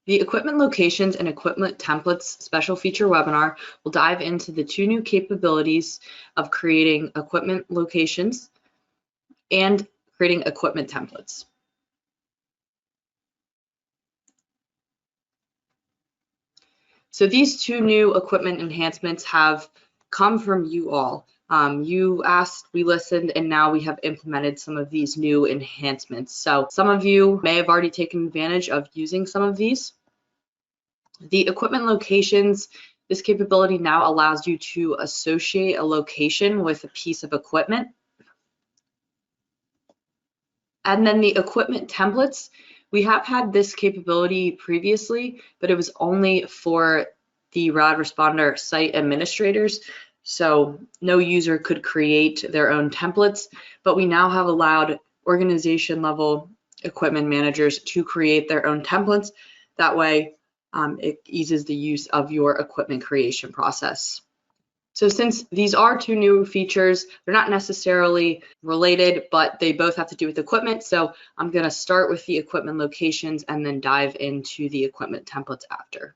The Equipment Locations and Equipment Templates special feature webinar will dive into the two new capabilities of creating equipment locations and creating equipment templates. So these two new equipment enhancements have come from you all. You asked, we listened, and now we have implemented some of these new enhancements. So some of you may have already taken advantage of using some of these. The equipment locations, this capability now allows you to associate a location with a piece of equipment. And then the equipment templates, we have had this capability previously, but it was only for the RadResponder site administrators. So no user could create their own templates, but we now have allowed organization level equipment managers to create their own templates. That way, it eases the use of your equipment creation process. So since these are two new features, they're not necessarily related, but they both have to do with equipment. So I'm going to start with the equipment locations and then dive into the equipment templates after.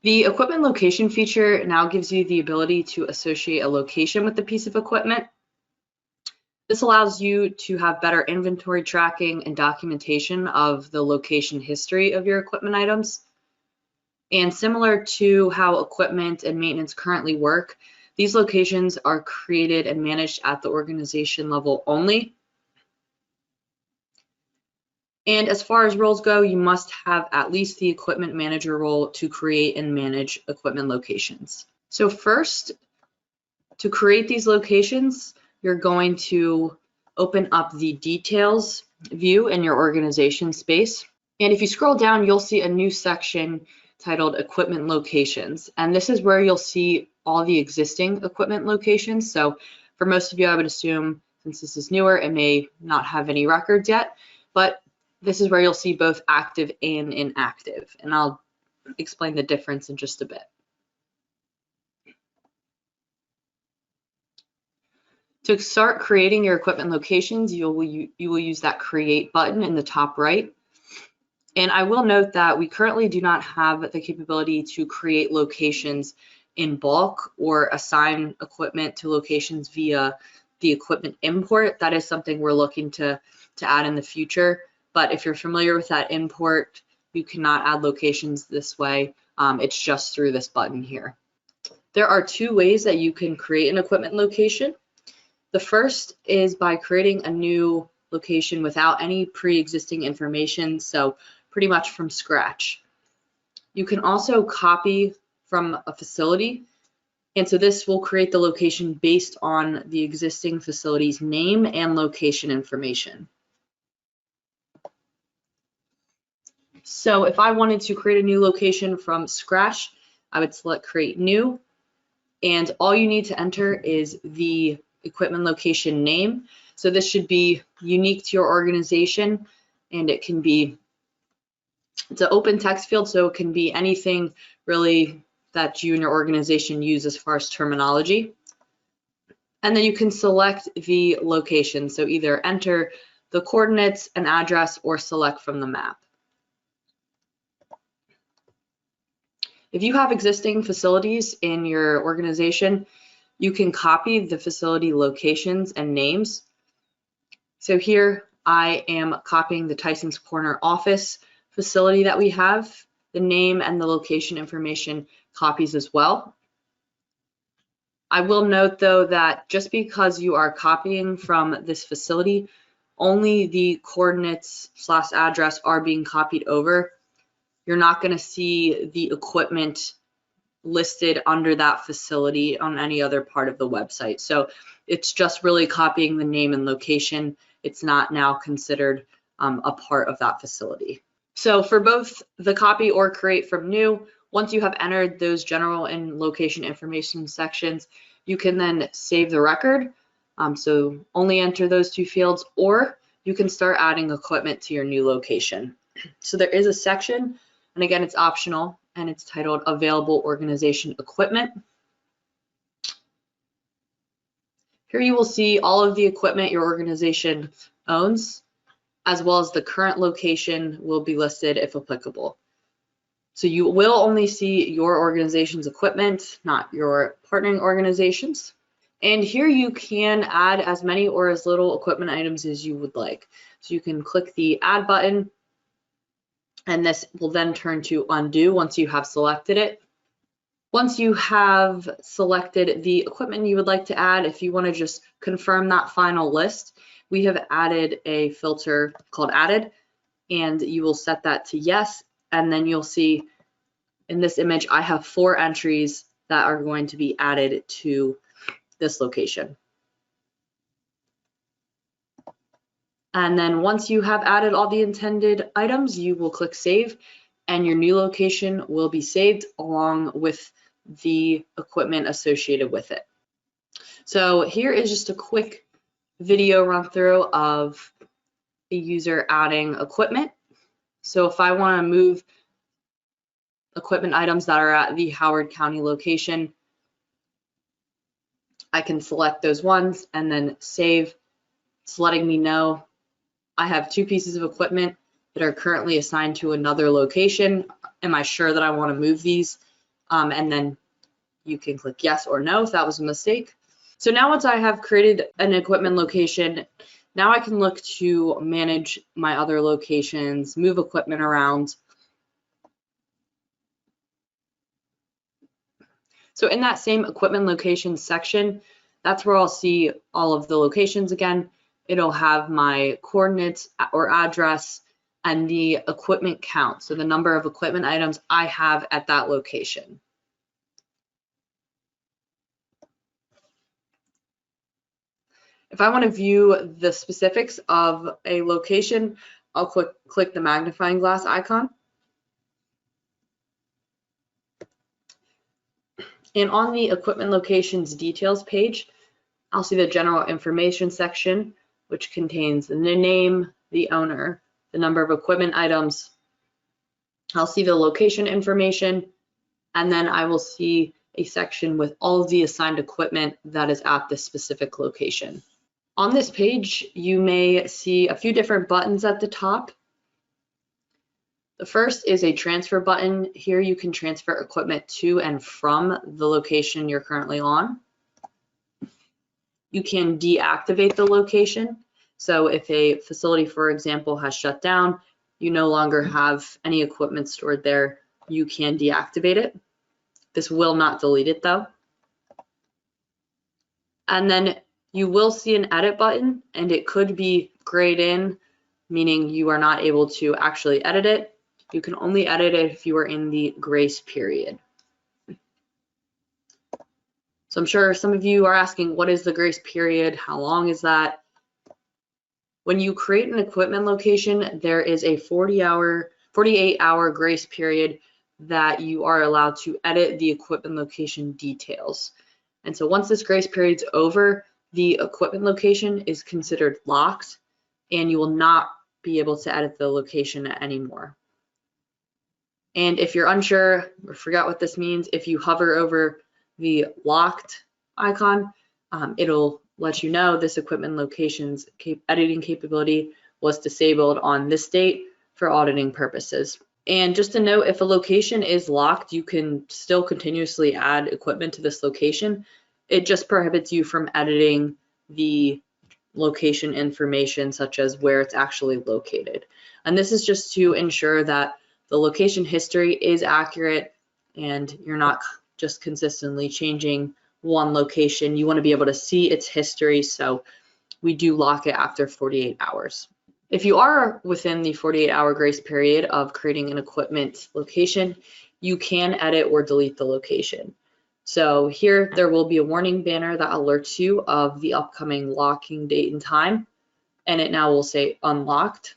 The equipment location feature now gives you the ability to associate a location with the piece of equipment. This allows you to have better inventory tracking and documentation of the location history of your equipment items. And similar to how equipment and maintenance currently work, these locations are created and managed at the organization level only. And as far as roles go, you must have at least the equipment manager role to create and manage equipment locations. So first, to create these locations, you're going to open up the details view in your organization space. And if you scroll down, you'll see a new section titled Equipment Locations. And this is where you'll see all the existing equipment locations. So for most of you, I would assume, since this is newer, it may not have any records yet, but this is where you'll see both active and inactive. And I'll explain the difference in just a bit. To start creating your equipment locations, you will use that Create button in the top right. And I will note that we currently do not have the capability to create locations in bulk or assign equipment to locations via the equipment import. That is something we're looking to add in the future. But if you're familiar with that import, you cannot add locations this way. It's just through this button here. There are two ways that you can create an equipment location. The first is by creating a new location without any pre-existing information, so pretty much from scratch. You can also copy from a facility, and so this will create the location based on the existing facility's name and location information. So if I wanted to create a new location from scratch, I would select Create New, and all you need to enter is the equipment location name. So this should be unique to your organization, and it can be, it's an open text field, so it can be anything really that you and your organization use as far as terminology. And then you can select the location, so either enter the coordinates, an address, or select from the map. If you have existing facilities in your organization, you can copy the facility locations and names. So here I am copying the Tyson's Corner office facility that we have. The name and the location information copies as well. I will note though that just because you are copying from this facility, only the coordinates / address are being copied over. You're not going to see the equipment listed under that facility on any other part of the website. So it's just really copying the name and location. It's not now considered a part of that facility. So for both the copy or create from new, once you have entered those general and location information sections, you can then save the record. So only enter those two fields, or you can start adding equipment to your new location. So there is a section, and again, it's optional, and it's titled Available Organization Equipment. Here you will see all of the equipment your organization owns. as well as the current location will be listed if applicable. So you will only see your organization's equipment, not your partnering organizations. And here you can add as many or as little equipment items as you would like. So you can click the add button, and this will then turn to undo once you have selected it. Once you have selected the equipment you would like to add, if you want to just confirm that final list, we have added a filter called added, and you will set that to yes, and then you'll see in this image I have 4 entries that are going to be added to this location. And then once you have added all the intended items, you will click save, and your new location will be saved along with the equipment associated with it. So here is just a quick video run through of a user adding equipment. So if I want to move equipment items that are at the Howard County location, I can select those ones and then save. It's letting me know I have 2 pieces of equipment that are currently assigned to another location. Am I sure that I want to move these? And then you can click yes or no if that was a mistake. So now once I have created an equipment location, now I can look to manage my other locations, move equipment around. So in that same equipment locations section, that's where I'll see all of the locations again. It'll have my coordinates or address and the equipment count, so the number of equipment items I have at that location. If I want to view the specifics of a location, I'll click the magnifying glass icon. And on the equipment locations details page, I'll see the general information section, which contains the name, the owner, the number of equipment items. I'll see the location information, and then I will see a section with all of the assigned equipment that is at this specific location. On this page, you may see a few different buttons at the top. The first is a transfer button. Here you can transfer equipment to and from the location you're currently on. You can deactivate the location. So if a facility, for example, has shut down, you no longer have any equipment stored there, you can deactivate it. This will not delete it though. And then you will see an edit button, and it could be grayed in, meaning you are not able to actually edit it. You can only edit it if you are in the grace period. So I'm sure some of you are asking, what is the grace period? How long is that? When you create an equipment location, there is a 48-hour grace period that you are allowed to edit the equipment location details. And so once this grace period's over, the equipment location is considered locked, and you will not be able to edit the location anymore. And if you're unsure or forgot what this means, if you hover over the locked icon, it'll let you know this equipment location's editing capability was disabled on this date for auditing purposes. And just to note, if a location is locked, you can still continuously add equipment to this location. It just prohibits you from editing the location information, such as where it's actually located. And this is just to ensure that the location history is accurate and you're not just consistently changing one location. You want to be able to see its history, so we do lock it after 48 hours. If you are within the 48-hour grace period of creating an equipment location, you can edit or delete the location. So here there will be a warning banner that alerts you of the upcoming locking date and time, and it now will say unlocked.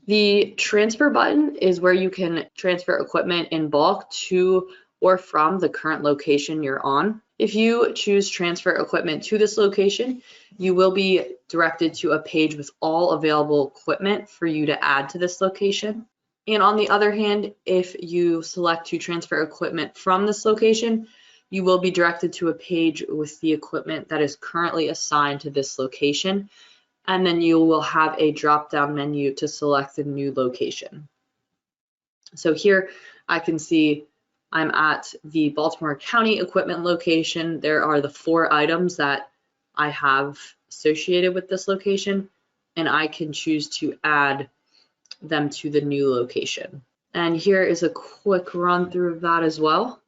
The transfer button is where you can transfer equipment in bulk to or from the current location you're on. If you choose transfer equipment to this location, you will be directed to a page with all available equipment for you to add to this location. And on the other hand, if you select to transfer equipment from this location, you will be directed to a page with the equipment that is currently assigned to this location, and then you will have a drop-down menu to select the new location. So here I can see I'm at the Baltimore County equipment location. There are the 4 items that I have associated with this location, and I can choose to add them to the new location. And here is a quick run through of that as well.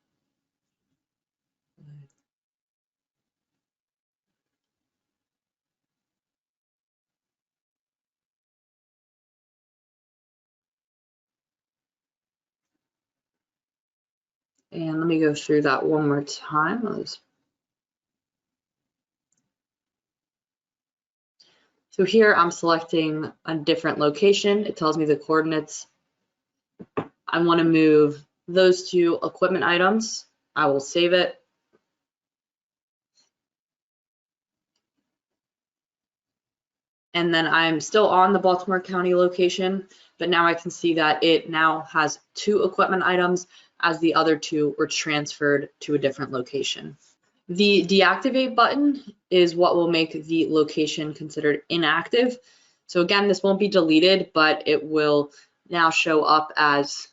And let me go through that one more time. So here I'm selecting a different location. It tells me the coordinates. I want to move those 2 equipment items. I will save it. And then I'm still on the Baltimore County location, but now I can see that it now has 2 equipment items as the other 2 were transferred to a different location. The deactivate button is what will make the location considered inactive. So again, this won't be deleted, but it will now show up as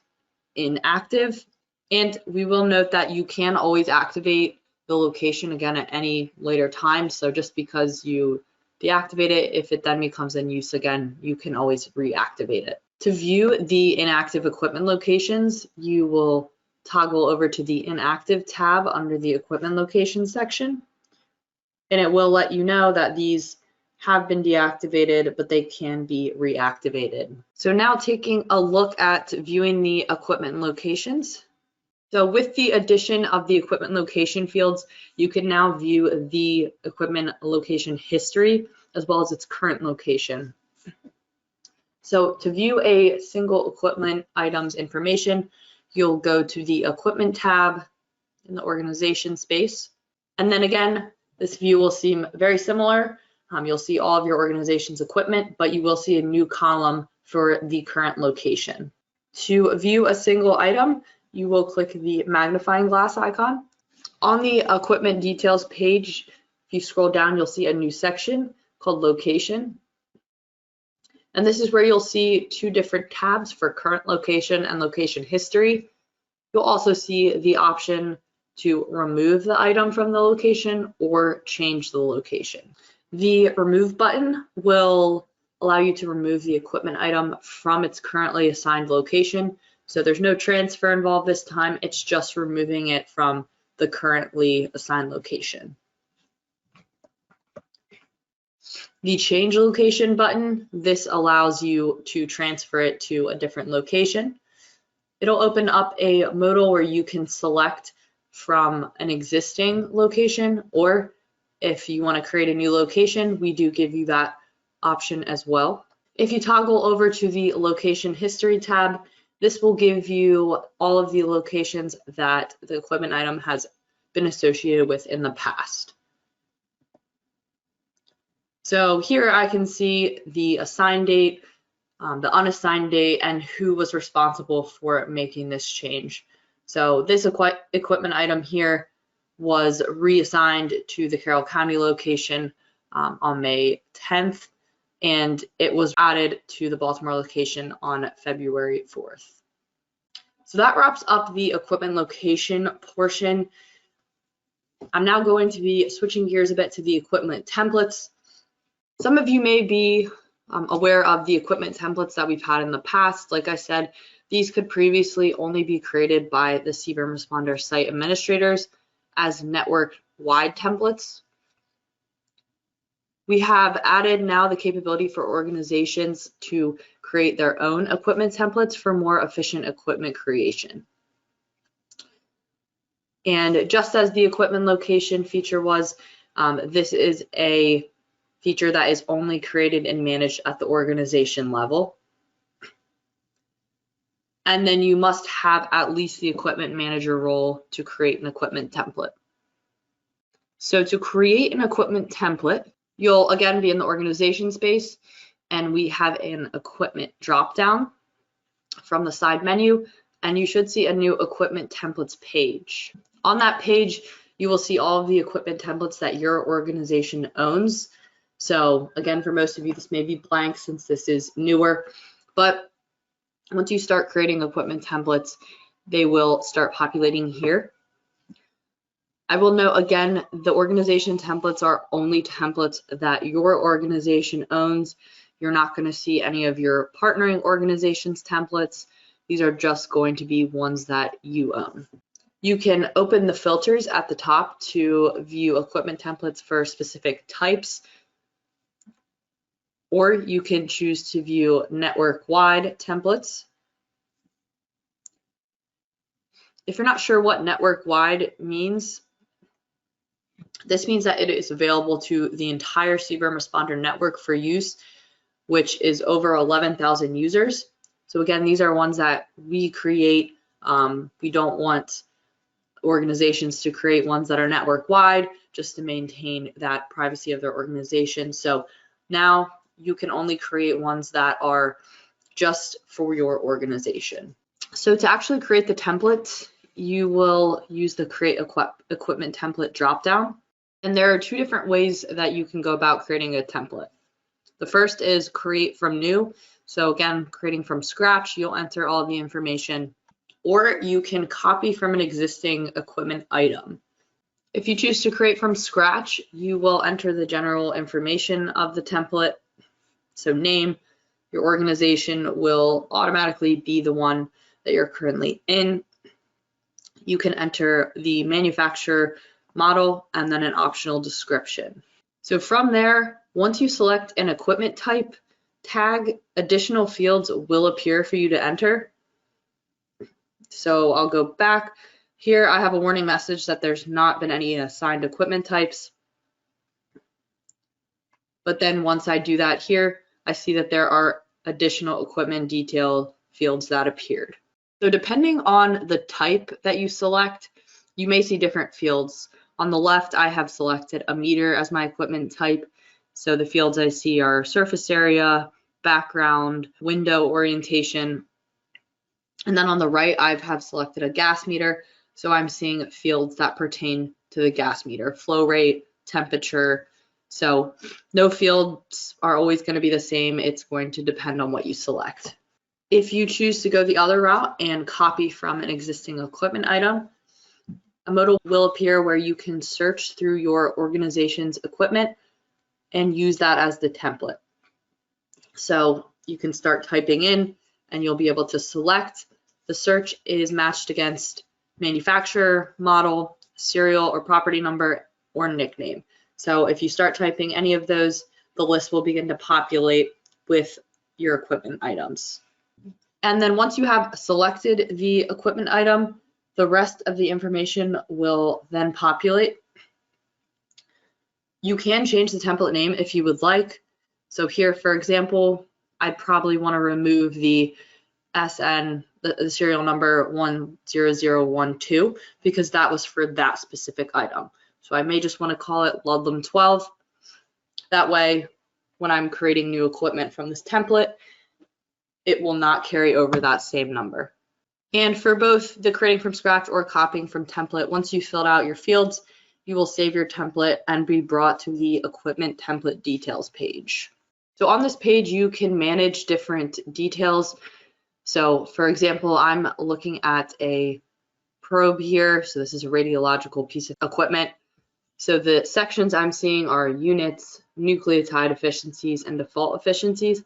inactive. And we will note that you can always activate the location again at any later time. So just because you deactivate it, if it then becomes in use again, you can always reactivate it. To view the inactive equipment locations, you will toggle over to the inactive tab under the equipment location section, and it will let you know that these have been deactivated, but they can be reactivated. So now taking a look at viewing the equipment locations. So with the addition of the equipment location fields, you can now view the equipment location history as well as its current location. So to view a single equipment item's information, you'll go to the equipment tab in the organization space. And then again, this view will seem very similar. You'll see all of your organization's equipment, but you will see a new column for the current location. To view a single item, you will click the magnifying glass icon. On the equipment details page, if you scroll down, you'll see a new section called location. And this is where you'll see 2 different tabs for current location and location history. You'll also see the option to remove the item from the location or change the location. The remove button will allow you to remove the equipment item from its currently assigned location. So there's no transfer involved this time, it's just removing it from the currently assigned location. The change location button, this allows you to transfer it to a different location. It'll open up a modal where you can select from an existing location, or if you want to create a new location, we do give you that option as well. If you toggle over to the location history tab, this will give you all of the locations that the equipment item has been associated with in the past. So here I can see the assigned date, the unassigned date, and who was responsible for making this change. So this equipment item here was reassigned to the Carroll County location on May 10th, and it was added to the Baltimore location on February 4th. So that wraps up the equipment location portion. I'm now going to be switching gears a bit to the equipment templates. Some of you may be aware of the equipment templates that we've had in the past. Like I said, these could previously only be created by the CBRNResponder site administrators as network-wide templates. We have added now the capability for organizations to create their own equipment templates for more efficient equipment creation. And just as the equipment location feature was, this is a feature that is only created and managed at the organization level. And then you must have at least the equipment manager role to create an equipment template. So to create an equipment template, you'll again be in the organization space, and we have an equipment dropdown from the side menu, and you should see a new equipment templates page. On that page, you will see all of the equipment templates that your organization owns. So again, for most of you, this may be blank since this is newer, but once you start creating equipment templates, they will start populating here. I will note again, the organization templates are only templates that your organization owns. You're not going to see any of your partnering organizations templates. These are just going to be ones that you own. You can open the filters at the top to view equipment templates for specific types, or you can choose to view network-wide templates. If you're not sure what network-wide means, this means that it is available to the entire CBRNResponder network for use, which is over 11,000 users. So again, these are ones that we create. We don't want organizations to create ones that are network-wide just to maintain that privacy of their organization. So now you can only create ones that are just for your organization. So to actually create the template, you will use the Create Equipment Template dropdown. And there are two different ways that you can go about creating a template. The first is create from new. So again, creating from scratch, you'll enter all the information, or you can copy from an existing equipment item. If you choose to create from scratch, you will enter the general information of the template. So name, your organization will automatically be the one that you're currently in. You can enter the manufacturer, model, and then an optional description. So from there, once you select an equipment type tag, additional fields will appear for you to enter. So I'll go back. Here I have a warning message that there's not been any assigned equipment types. But then once I do that here, I see that there are additional equipment detail fields that appeared. So depending on the type that you select, you may see different fields. On the left, I have selected a meter as my equipment type. So the fields I see are surface area, background, window orientation. And then on the right, I have selected a gas meter. So I'm seeing fields that pertain to the gas meter, flow rate, temperature. So no fields are always going to be the same. It's going to depend on what you select. If you choose to go the other route and copy from an existing equipment item, a mode will appear where you can search through your organization's equipment and use that as the template. So you can start typing in and you'll be able to select. The search is matched against manufacturer, model, serial or property number, or nickname. So if you start typing any of those, the list will begin to populate with your equipment items. And then once you have selected the equipment item, the rest of the information will then populate. You can change the template name if you would like. So here, for example, I'd probably want to remove the SN, the serial number 10012, because that was for that specific item. So I may just want to call it Ludlam 12. That way, when I'm creating new equipment from this template, it will not carry over that same number. And for both the creating from scratch or copying from template, once you filled out your fields, you will save your template and be brought to the equipment template details page. So on this page, you can manage different details. So for example, I'm looking at a probe here. So this is a radiological piece of equipment. So the sections I'm seeing are units, nucleotide efficiencies, and default efficiencies.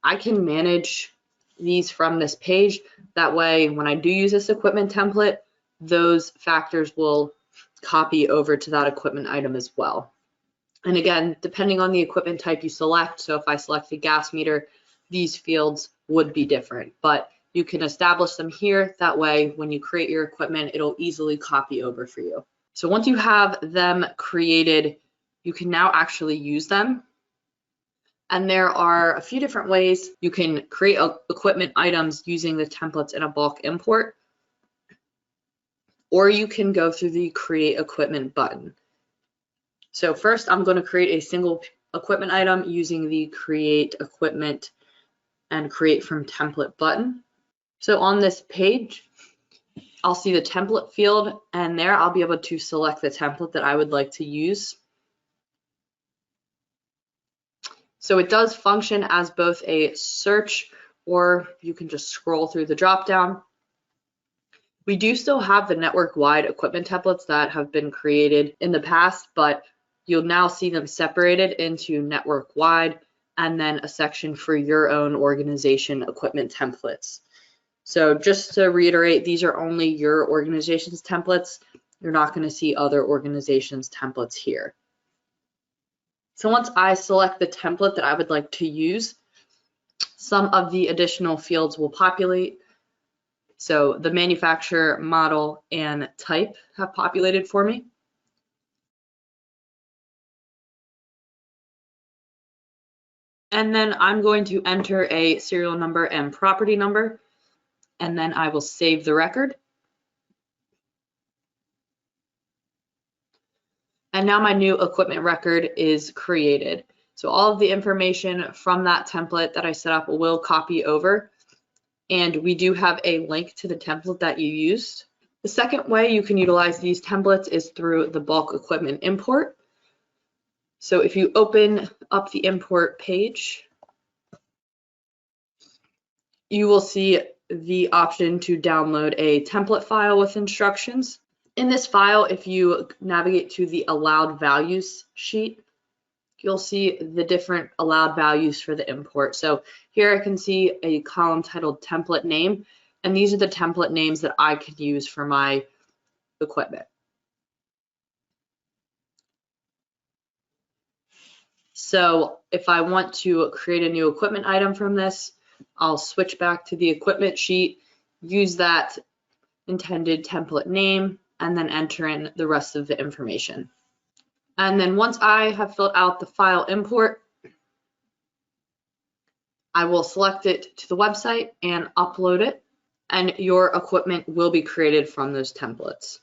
I can manage these from this page. That way, when I do use this equipment template, those factors will copy over to that equipment item as well. And again, depending on the equipment type you select, so if I select a gas meter, these fields would be different, but you can establish them here. That way, when you create your equipment, it'll easily copy over for you. So once you have them created, you can now actually use them. And there are a few different ways you can create equipment items using the templates in a bulk import, or you can go through the Create Equipment button. So first, I'm going to create a single equipment item using the Create Equipment and Create from Template button. So on this page, I'll see the template field, and there I'll be able to select the template that I would like to use. So it does function as both a search, or you can just scroll through the dropdown. We do still have the network-wide equipment templates that have been created in the past, but you'll now see them separated into network-wide and then a section for your own organization equipment templates. So just to reiterate, these are only your organization's templates. You're not going to see other organizations' templates here. So once I select the template that I would like to use, some of the additional fields will populate. So the manufacturer, model, and type have populated for me. And then I'm going to enter a serial number and property number, and then I will save the record. And now my new equipment record is created. So all of the information from that template that I set up will copy over. And we do have a link to the template that you used. The second way you can utilize these templates is through the bulk equipment import. So if you open up the import page, you will see the option to download a template file with instructions. In this file, if you navigate to the allowed values sheet, you'll see the different allowed values for the import. So here I can see a column titled template name, and these are the template names that I could use for my equipment. So if I want to create a new equipment item from this, I'll switch back to the equipment sheet, use that intended template name, and then enter in the rest of the information. And then once I have filled out the file import, I will select it to the website and upload it, and your equipment will be created from those templates.